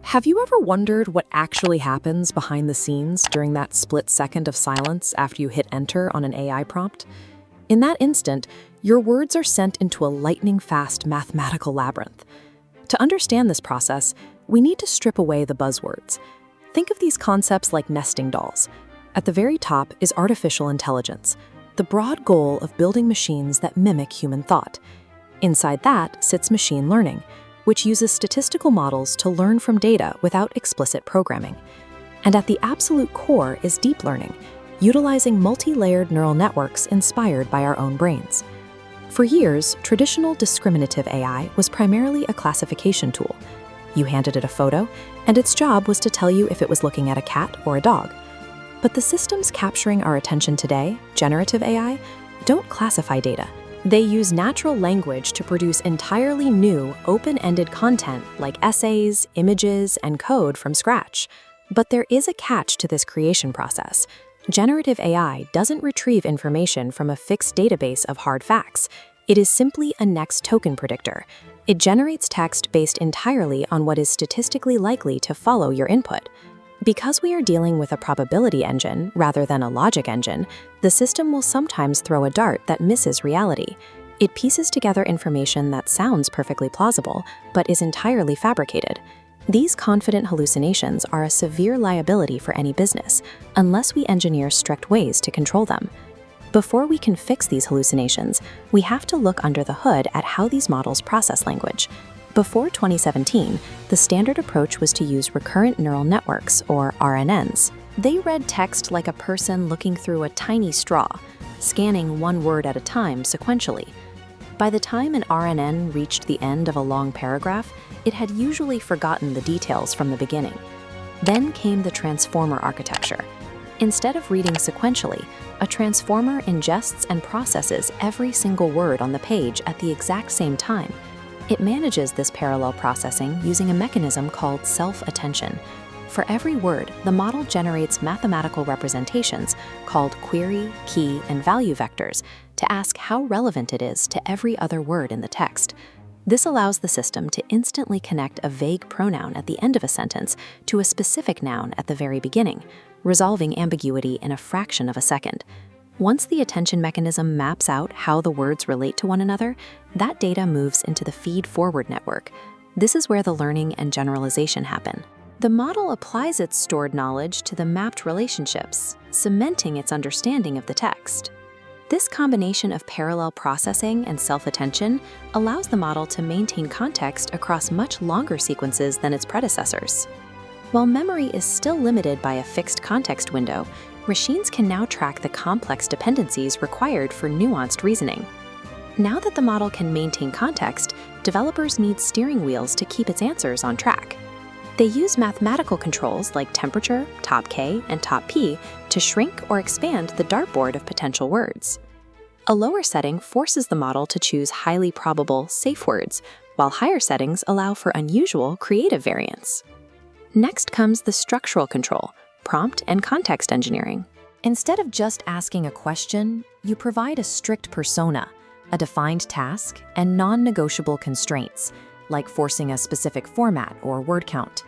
Have you ever wondered what actually happens behind the scenes during that split second of silence after you hit enter on an AI prompt? In that instant, your words are sent into a lightning-fast mathematical labyrinth. To understand this process, we need to strip away the buzzwords. Think of these concepts like nesting dolls. At the very top is artificial intelligence, the broad goal of building machines that mimic human thought. Inside that sits machine learning, which uses statistical models to learn from data without explicit programming. And at the absolute core is deep learning, utilizing multi-layered neural networks inspired by our own brains. For years, traditional discriminative AI was primarily a classification tool. You handed it a photo, and its job was to tell you if it was looking at a cat or a dog. But the systems capturing our attention today, generative AI, don't classify data. They use natural language to produce entirely new, open-ended content like essays, images, and code from scratch. But there is a catch to this creation process. Generative AI doesn't retrieve information from a fixed database of hard facts. It is simply a next token predictor. It generates text based entirely on what is statistically likely to follow your input. Because we are dealing with a probability engine rather than a logic engine, the system will sometimes throw a dart that misses reality. It pieces together information that sounds perfectly plausible, but is entirely fabricated. These confident hallucinations are a severe liability for any business, unless we engineer strict ways to control them. Before we can fix these hallucinations, we have to look under the hood at how these models process language. Before 2017, the standard approach was to use recurrent neural networks, or RNNs. They read text like a person looking through a tiny straw, scanning one word at a time sequentially. By the time an RNN reached the end of a long paragraph, it had usually forgotten the details from the beginning. Then came the transformer architecture. Instead of reading sequentially, a transformer ingests and processes every single word on the page at the exact same time. It manages this parallel processing using a mechanism called self-attention. For every word, the model generates mathematical representations called query, key, and value vectors to ask how relevant it is to every other word in the text. This allows the system to instantly connect a vague pronoun at the end of a sentence to a specific noun at the very beginning, resolving ambiguity in a fraction of a second. Once the attention mechanism maps out how the words relate to one another, that data moves into the feed-forward network. This is where the learning and generalization happen. The model applies its stored knowledge to the mapped relationships, cementing its understanding of the text. This combination of parallel processing and self-attention allows the model to maintain context across much longer sequences than its predecessors. While memory is still limited by a fixed context window, machines can now track the complex dependencies required for nuanced reasoning. Now that the model can maintain context, developers need steering wheels to keep its answers on track. They use mathematical controls like temperature, top K, and top P to shrink or expand the dartboard of potential words. A lower setting forces the model to choose highly probable, safe words, while higher settings allow for unusual, creative variants. Next comes the structural control, prompt and context engineering. Instead of just asking a question, you provide a strict persona, a defined task, and non-negotiable constraints, like forcing a specific format or word count.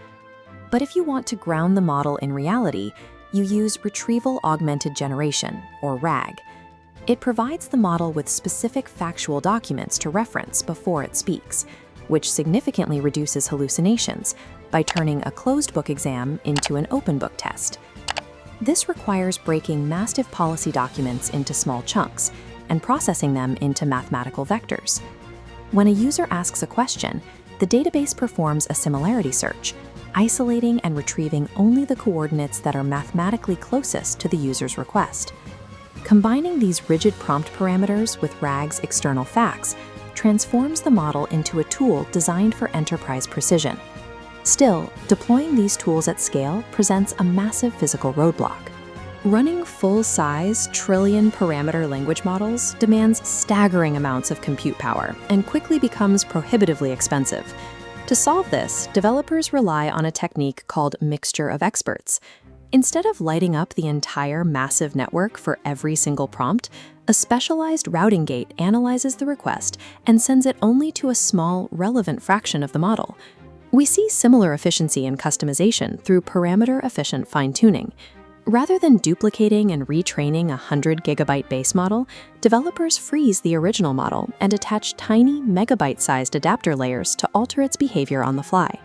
But if you want to ground the model in reality, you use retrieval augmented generation, or RAG. It provides the model with specific factual documents to reference before it speaks, which significantly reduces hallucinations by turning a closed book exam into an open book test. This requires breaking massive policy documents into small chunks and processing them into mathematical vectors. When a user asks a question, the database performs a similarity search, isolating and retrieving only the coordinates that are mathematically closest to the user's request. Combining these rigid prompt parameters with RAG's external facts transforms the model into a tool designed for enterprise precision. Still, deploying these tools at scale presents a massive physical roadblock. Running full-size, trillion-parameter language models demands staggering amounts of compute power and quickly becomes prohibitively expensive. To solve this, developers rely on a technique called mixture of experts. Instead of lighting up the entire massive network for every single prompt, a specialized routing gate analyzes the request and sends it only to a small, relevant fraction of the model. We see similar efficiency and customization through parameter-efficient fine-tuning. Rather than duplicating and retraining a 100-gigabyte base model, developers freeze the original model and attach tiny, megabyte-sized adapter layers to alter its behavior on the fly.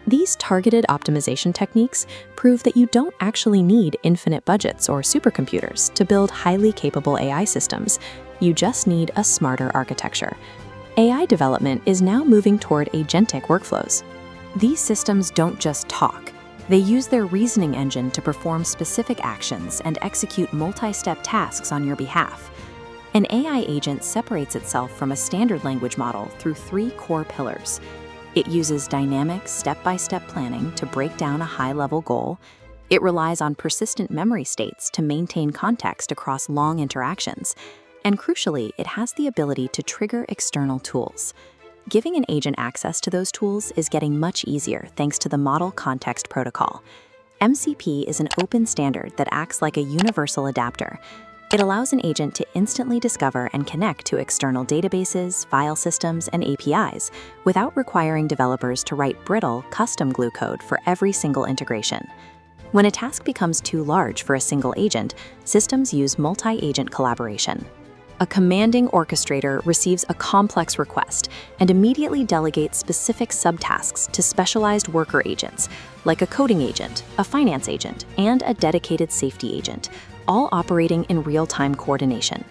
These targeted optimization techniques prove that you don't actually need infinite budgets or supercomputers to build highly capable AI systems. You just need a smarter architecture. AI development is now moving toward agentic workflows. These systems don't just talk. They use their reasoning engine to perform specific actions and execute multi-step tasks on your behalf. An AI agent separates itself from a standard language model through 3 core pillars. It uses dynamic, step-by-step planning to break down a high-level goal. It relies on persistent memory states to maintain context across long interactions. And crucially, it has the ability to trigger external tools. Giving an agent access to those tools is getting much easier thanks to the Model Context Protocol. MCP is an open standard that acts like a universal adapter. It allows an agent to instantly discover and connect to external databases, file systems, and APIs without requiring developers to write brittle, custom glue code for every single integration. When a task becomes too large for a single agent, systems use multi-agent collaboration. A commanding orchestrator receives a complex request and immediately delegates specific subtasks to specialized worker agents, like a coding agent, a finance agent, and a dedicated safety agent, all operating in real-time coordination.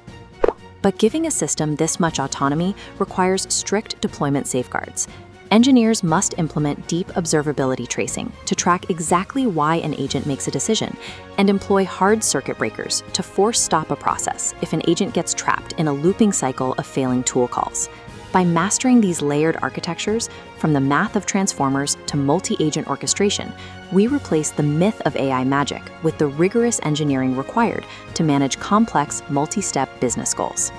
But giving a system this much autonomy requires strict deployment safeguards. Engineers must implement deep observability tracing to track exactly why an agent makes a decision, and employ hard circuit breakers to force stop a process if an agent gets trapped in a looping cycle of failing tool calls. By mastering these layered architectures, from the math of transformers to multi-agent orchestration, we replace the myth of AI magic with the rigorous engineering required to manage complex, multi-step business goals.